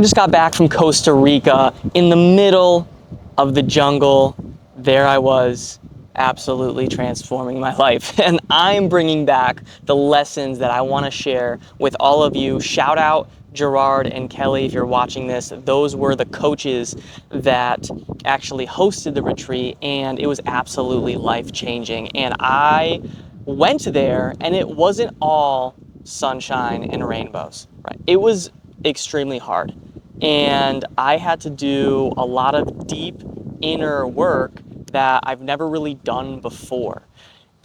I just got back from Costa Rica in the middle of the jungle. There I was, absolutely transforming my life. And I'm bringing back the lessons that I want to share with all of you. Shout out Gerard and Kelly if you're watching this. Those were the coaches that actually hosted the retreat, and it was absolutely life-changing. And I went there, and it wasn't all sunshine and rainbows, right? It was extremely hard. And I had to do a lot of deep inner work that I've never really done before.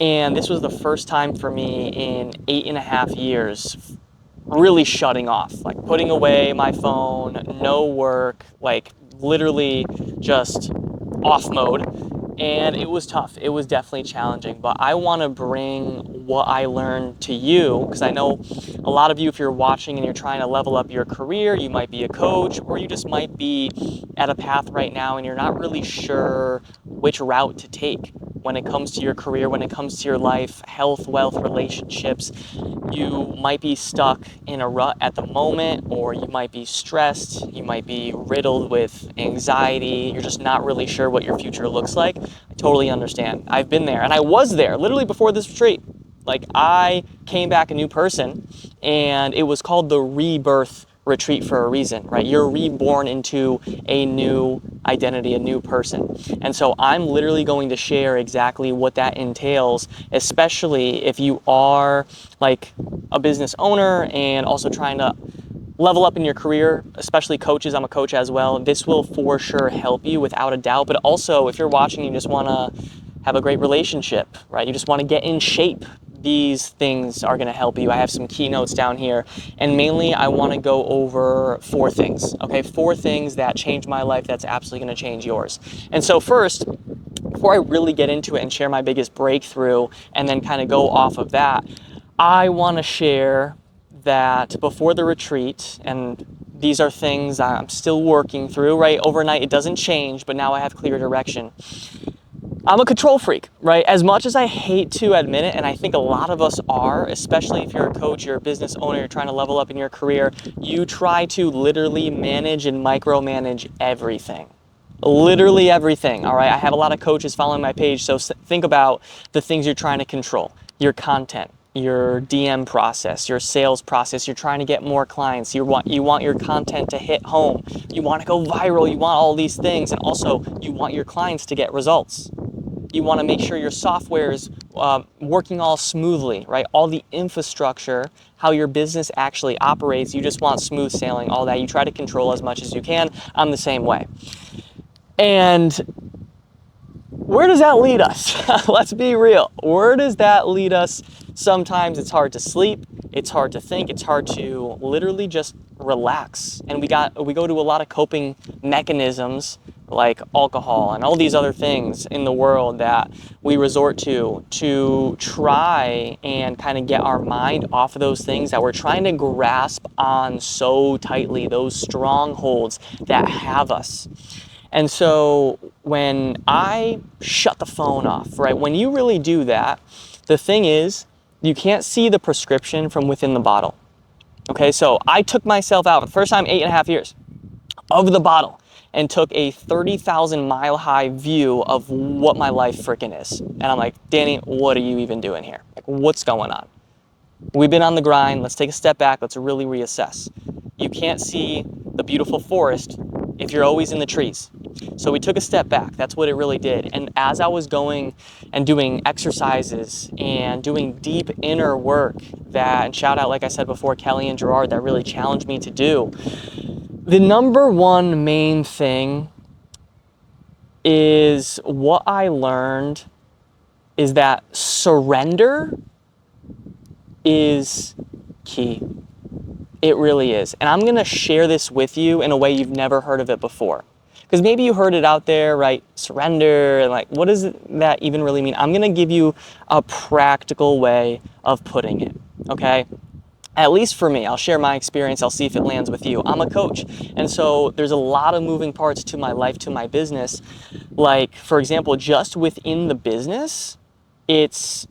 And this was the first time for me in 8.5 years really shutting off, like putting away my phone, no work, like literally just off mode. And it was tough. It was definitely challenging, but I want to bring what I learned to you, because I know a lot of you, if you're watching and you're trying to level up your career, you might be a coach, or you just might be at a path right now and you're not really sure which route to take when it comes to your career, when it comes to your life, health, wealth, relationships. You might be stuck in a rut at the moment, or you might be stressed, you might be riddled with anxiety, you're just not really sure what your future looks like. I totally understand. I've been there, and I was there literally before this retreat. Like, I came back a new person, and it was called the Rebirth Retreat for a reason, right? You're reborn into a new identity, a new person. And so I'm literally going to share exactly what that entails, especially if you are like a business owner and also trying to level up in your career, especially coaches. I'm a coach as well. This will for sure help you without a doubt. But also, if you're watching, you just want to have a great relationship, right? You just want to get in shape. These things are going to help you. I have some keynotes down here, and mainly I want to go over 4 things, okay? 4 things that changed my life that's absolutely going to change yours. And so first, before I really get into it and share my biggest breakthrough and then kind of go off of that, I want to share that before the retreat, and these are things I'm still working through, right? Overnight, it doesn't change, but now I have clear direction. I'm a control freak, right? As much as I hate to admit it, and I think a lot of us are, especially if you're a coach, you're a business owner, you're trying to level up in your career, you try to literally manage and micromanage everything. Literally everything, all right? I have a lot of coaches following my page, so think about the things you're trying to control. Your content, your DM process, your sales process. You're trying to get more clients. You want your content to hit home. You want to go viral. You want all these things, and also you want your clients to get results. You want to make sure your software is working all smoothly, right? All the infrastructure, how your business actually operates, you just want smooth sailing, all that. You try to control as much as you can. I'm the same way. And where does that lead us? Let's be real. Where does that lead us? Sometimes it's hard to sleep. It's hard to think. It's hard to literally just relax. And we go to a lot of coping mechanisms like alcohol and all these other things in the world that we resort to try and kind of get our mind off of those things that we're trying to grasp on so tightly, those strongholds that have us. And so when I shut the phone off, right, when you really do that, the thing is, you can't see the prescription from within the bottle. Okay, so I took myself out for the first time in 8.5 years of the bottle and took a 30,000 mile high view of what my life freaking is. And I'm like, Danny, what are you even doing here? Like, what's going on? We've been on the grind. Let's take a step back. Let's really reassess. You can't see the beautiful forest if you're always in the trees. So we took a step back. That's what it really did. And as I was going and doing exercises and doing deep inner work and shout out, like I said before, Kelly and Gerard, that really challenged me to do, the number one main thing is what I learned is that surrender is key. It really is. And I'm going to share this with you in a way you've never heard of it before. Because maybe you heard it out there, right? Surrender, and like, what does that even really mean? I'm going to give you a practical way of putting it, okay? At least for me, I'll share my experience. I'll see if it lands with you. I'm a coach. And so there's a lot of moving parts to my life, to my business. Like, for example, just within the business, it's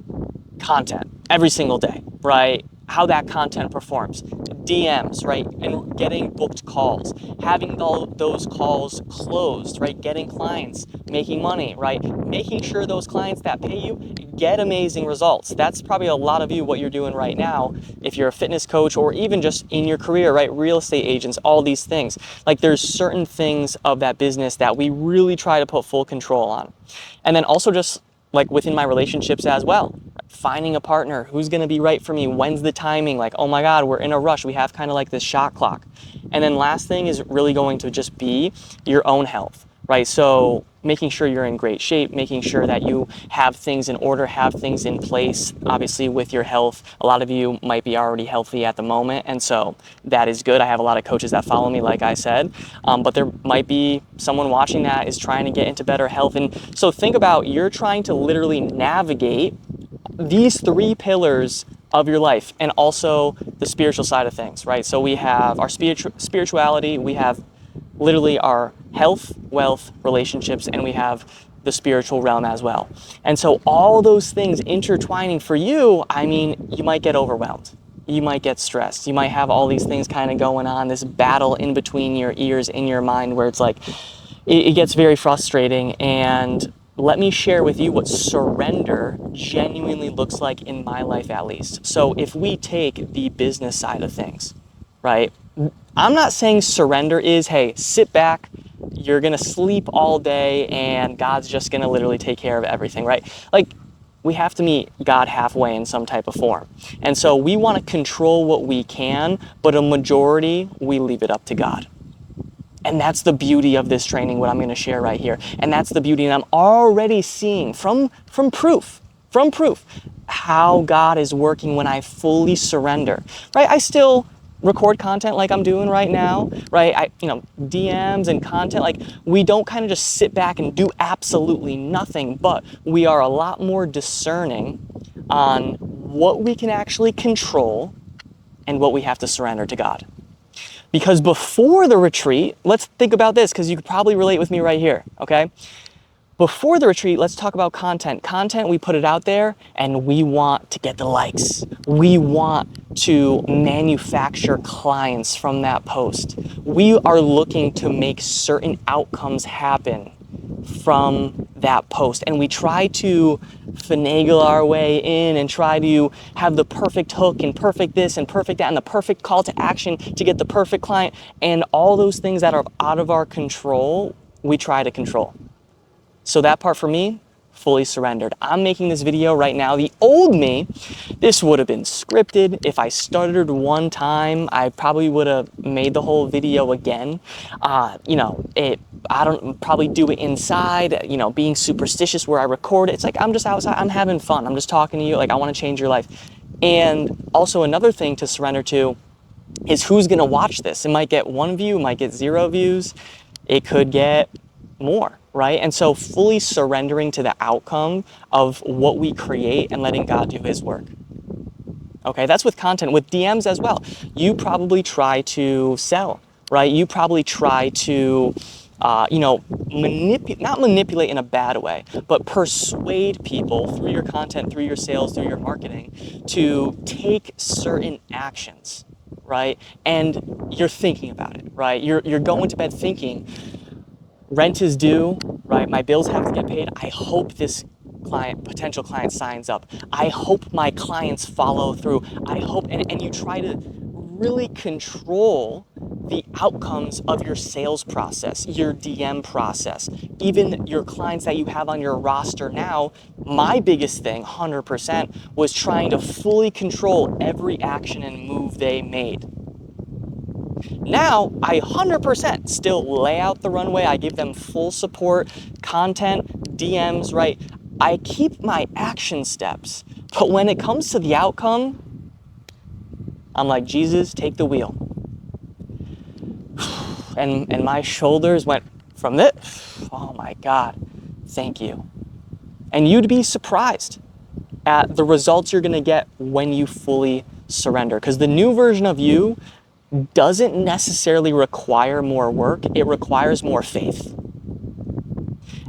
content every single day, right? How that content performs. DMs, right? And getting booked calls, having those calls closed, right? Getting clients, making money, right? Making sure those clients that pay you get amazing results. That's probably a lot of you what you're doing right now. If you're a fitness coach or even just in your career, right? Real estate agents, all these things. Like there's certain things of that business that we really try to put full control on. And then also just like within my relationships as well, finding a partner who's going to be right for me. When's the timing? Like, oh my God, we're in a rush. We have kind of like this shot clock. And then last thing is really going to just be your own health, right? So making sure you're in great shape, making sure that you have things in order, have things in place, obviously with your health. A lot of you might be already healthy at the moment, and so that is good. I have a lot of coaches that follow me, like I said, but there might be someone watching that is trying to get into better health. And so think about, you're trying to literally navigate these three pillars of your life and also the spiritual side of things, right? So we have our spirituality, we have literally our health, wealth, relationships, and we have the spiritual realm as well. And so all those things intertwining for you, I mean, you might get overwhelmed. You might get stressed. You might have all these things kind of going on, this battle in between your ears, in your mind, where it's like, it gets very frustrating. And let me share with you what surrender genuinely looks like in my life, at least. So if we take the business side of things, right? I'm not saying surrender is, hey, sit back, you're gonna sleep all day and God's just gonna literally take care of everything, right? Like, we have to meet God halfway in some type of form. And so we wanna control what we can, but a majority, we leave it up to God. And that's the beauty of this training, what I'm gonna share right here. And that's the beauty, and I'm already seeing from proof, how God is working when I fully surrender, right? I still record content like I'm doing right now, right? DMs and content, like we don't kind of just sit back and do absolutely nothing, but we are a lot more discerning on what we can actually control and what we have to surrender to God. Because before the retreat, let's think about this, because you could probably relate with me right here, okay? Before the retreat, let's talk about content. Content, we put it out there and we want to get the likes. We want to manufacture clients from that post. We are looking to make certain outcomes happen from that post. And we try to finagle our way in and try to have the perfect hook and perfect this and perfect that and the perfect call to action to get the perfect client. And all those things that are out of our control, we try to control. So that part for me, fully surrendered. I'm making this video right now. The old me, this would have been scripted. If I stuttered one time, I probably would have made the whole video again. I don't probably do it inside, being superstitious where I record it. It's like, I'm just outside, I'm having fun. I'm just talking to you. Like, I want to change your life. And also another thing to surrender to is who's going to watch this. It might get 1 view, it might get 0 views. It could get more, right? And so fully surrendering to the outcome of what we create and letting God do his work. Okay, that's with content. With DMs as well, you probably try to sell, right? You probably try to, not manipulate in a bad way, but persuade people through your content, through your sales, through your marketing to take certain actions, right? And you're thinking about it, right? You're going to bed thinking, rent is due, right? My bills have to get paid. I hope this potential client signs up. I hope my clients follow through. I hope, and you try to really control the outcomes of your sales process, your DM process, even your clients that you have on your roster now. My biggest thing, 100%, was trying to fully control every action and move they made. Now, I 100% still lay out the runway. I give them full support, content, DMs, right? I keep my action steps. But when it comes to the outcome, I'm like, Jesus, take the wheel. And my shoulders went from this, oh my God, thank you. And you'd be surprised at the results you're gonna get when you fully surrender. Because the new version of you doesn't necessarily require more work, it requires more faith.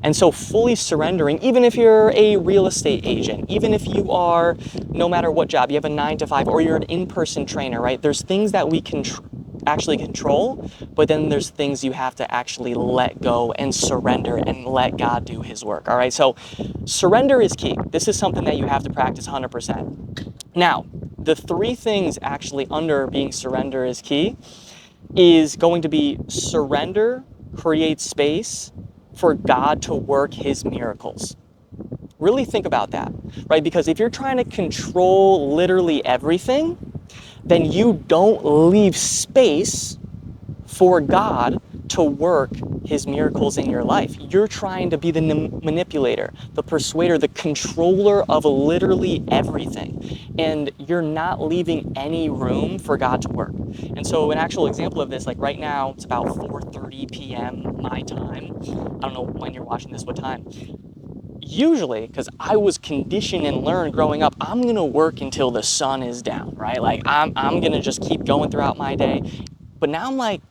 And so fully surrendering, even if you're a real estate agent, even if you are, no matter what job, you have a 9 to 5, or you're an in-person trainer, right? There's things that we can actually control, but then there's things you have to actually let go and surrender and let God do his work. All right, so surrender is key. This is something that you have to practice 100%. Now, the 3 things actually under being surrender is key is going to be surrender, create space for God to work his miracles. Really think about that, right? Because if you're trying to control literally everything, then you don't leave space for God to work his miracles in your life. You're trying to be the manipulator, the persuader, the controller of literally everything. And you're not leaving any room for God to work. And so an actual example of this, like right now, it's about 4:30 p.m. my time. I don't know when you're watching this, what time. Usually, because I was conditioned and learned growing up, I'm gonna work until the sun is down, right? Like I'm gonna just keep going throughout my day. But now I'm like,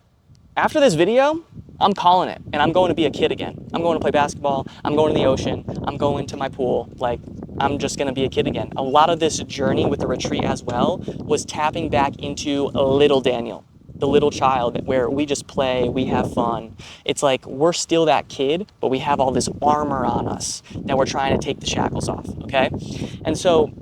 after this video, I'm calling it, and I'm going to be a kid again. I'm going to play basketball, I'm going to the ocean, I'm going to my pool, like I'm just gonna be a kid again. A lot of this journey with the retreat as well was tapping back into little Daniel, the little child, where we just play, we have fun. It's like we're still that kid, but we have all this armor on us that we're trying to take the shackles off, okay? And so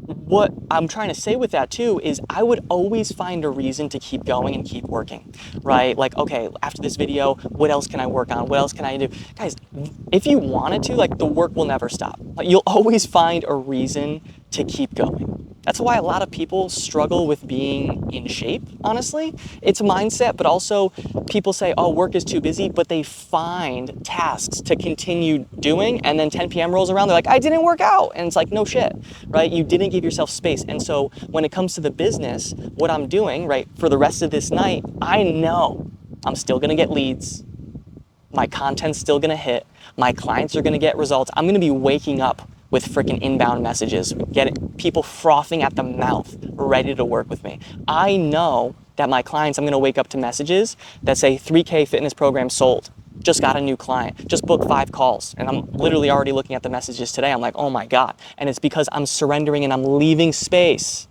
what I'm trying to say with that too is I would always find a reason to keep going and keep working, right? Like, okay, after this video, what else can I work on? What else can I do? Guys, if you wanted to, like, the work will never stop. Like, you'll always find a reason to keep going. That's why a lot of people struggle with being in shape, honestly. It's a mindset, but also people say, oh, work is too busy, but they find tasks to continue doing, and then 10 p.m. rolls around, they're like, I didn't work out. And it's like, no shit, right? You didn't give yourself space. And so when it comes to the business, what I'm doing, right, for the rest of this night, I know I'm still gonna get leads. My content's still gonna hit. My clients are gonna get results. I'm gonna be waking up with freaking inbound messages, getting people frothing at the mouth, ready to work with me. I know that my clients, I'm gonna wake up to messages that say 3K fitness program sold, just got a new client, just booked 5 calls. And I'm literally already looking at the messages today. I'm like, oh my God. And it's because I'm surrendering and I'm leaving space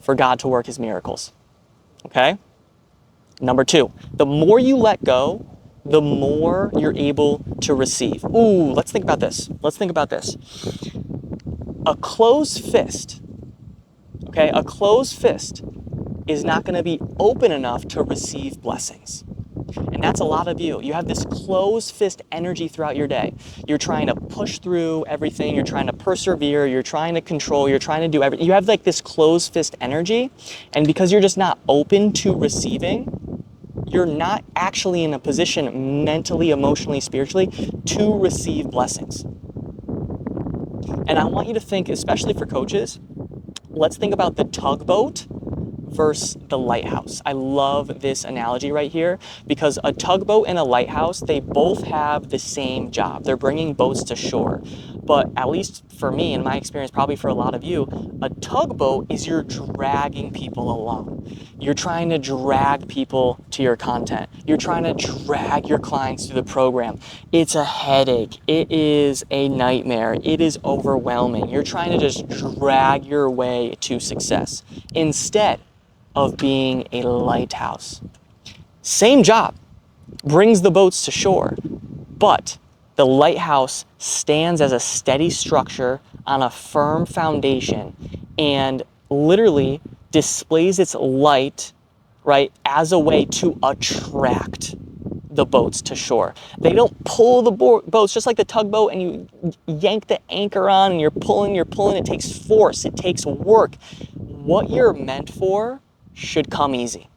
for God to work his miracles, okay? Number 2, the more you let go, the more you're able to receive. Ooh, let's think about this. Let's think about this. A closed fist, okay? A closed fist is not gonna be open enough to receive blessings. And that's a lot of you. You have this closed fist energy throughout your day. You're trying to push through everything. You're trying to persevere. You're trying to control. You're trying to do everything. You have like this closed fist energy. And because you're just not open to receiving, you're not actually in a position mentally, emotionally, spiritually to receive blessings. And I want you to think, especially for coaches, let's think about the tugboat versus the lighthouse. I love this analogy right here because a tugboat and a lighthouse, they both have the same job. They're bringing boats to shore. But at least for me, in my experience, probably for a lot of you, a tugboat is you're dragging people along. You're trying to drag people to your content. You're trying to drag your clients through the program. It's a headache. It is a nightmare. It is overwhelming. You're trying to just drag your way to success instead of being a lighthouse. Same job, brings the boats to shore, but the lighthouse stands as a steady structure on a firm foundation and literally displays its light, right, as a way to attract the boats to shore. They don't pull the boats just like the tugboat and you yank the anchor on and you're pulling. It takes force, it takes work. What you're meant for should come easy.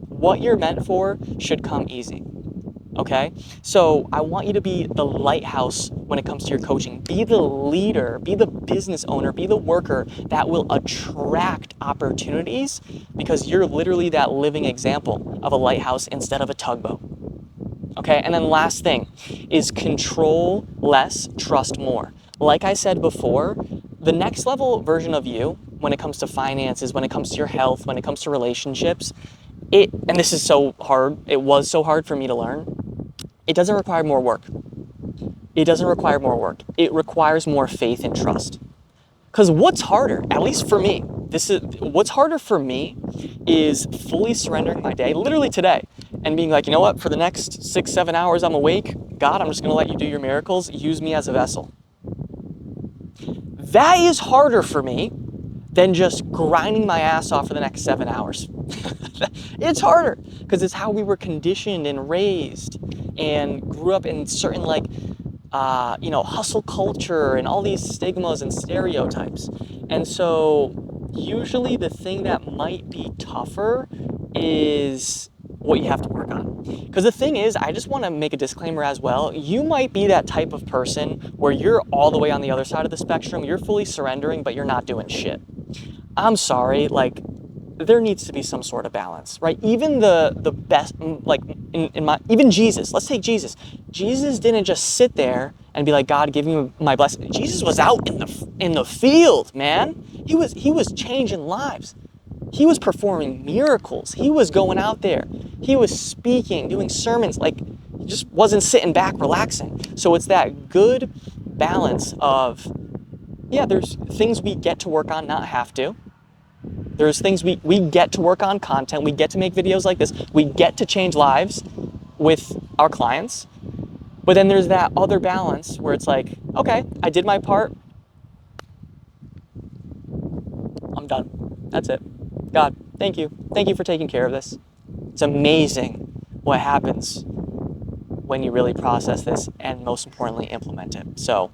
What you're meant for should come easy. Okay, so I want you to be the lighthouse when it comes to your coaching. Be the leader, be the business owner, be the worker that will attract opportunities because you're literally that living example of a lighthouse instead of a tugboat. Okay, and then last thing is control less, trust more. Like I said before, the next level version of you when it comes to finances, when it comes to your health, when it comes to relationships, and this is so hard, it was so hard for me to learn, It doesn't require more work. It doesn't require more work. It requires more faith and trust. Because what's harder, at least for me, what's harder for me is fully surrendering my day, literally today, and being like, you know what, for the next 6-7 hours I'm awake, God, I'm just gonna let you do your miracles, use me as a vessel. That is harder for me than just grinding my ass off for the next 7 hours. It's harder because it's how we were conditioned and raised and grew up in certain hustle culture and all these stigmas and stereotypes. And so usually the thing that might be tougher is what you have to work on. Because the thing is, I just want to make a disclaimer as well. You might be that type of person where you're all the way on the other side of the spectrum, you're fully surrendering, but you're not doing shit. I'm sorry, there needs to be some sort of balance, right? Even the best, even Jesus, let's take Jesus. Jesus didn't just sit there and be like, God, give me my blessing. Jesus was out in the field, man. He was changing lives. He was performing miracles. He was going out there. He was speaking, doing sermons. He just wasn't sitting back relaxing. So it's that good balance of, yeah, there's things we get to work on, not have to. There's things we get to work on content. We get to make videos like this. We get to change lives with our clients. But then there's that other balance where it's like, okay, I did my part. I'm done. That's it. God, thank you. Thank you for taking care of this. It's amazing what happens when you really process this and most importantly, implement it. So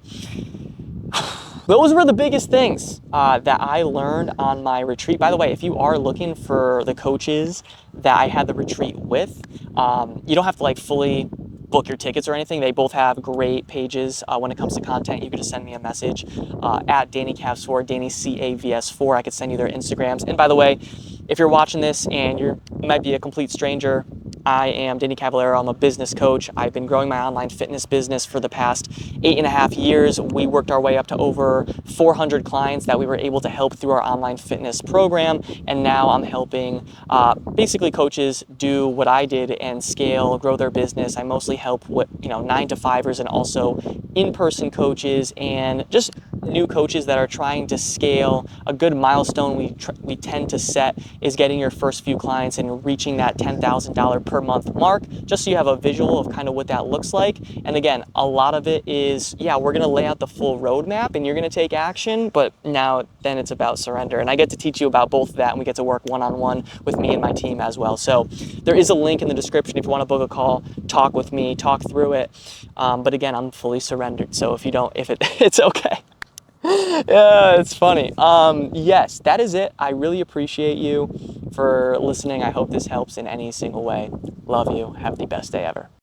those were the biggest things that I learned on my retreat. By the way, if you are looking for the coaches that I had the retreat with, you don't have to fully book your tickets or anything. They both have great pages when it comes to content. You can just send me a message at DannyCavs4, DannyCavs4. I could send you their Instagrams. And by the way, if you're watching this and you might be a complete stranger, I am Danny Cavallero. I'm a business coach. I've been growing my online fitness business for the past 8.5 years. We worked our way up to over 400 clients that we were able to help through our online fitness program. And now I'm helping basically coaches do what I did and scale, grow their business. I mostly help with 9-to-5ers and also in-person coaches and just new coaches that are trying to scale. A good milestone we tend to set is getting your first few clients and reaching that $10,000 per month mark, just so you have a visual of kind of what that looks like. And again, a lot of it is, yeah, we're going to lay out the full roadmap and you're going to take action, but now then it's about surrender. And I get to teach you about both of that, and we get to work one-on-one with me and my team as well. So there is a link in the description if you want to book a call, talk with me, talk through it. But again, I'm fully surrendered. So it's okay. Yeah, it's funny. Yes, that is it. I really appreciate you for listening. I hope this helps in any single way. Love you. Have the best day ever.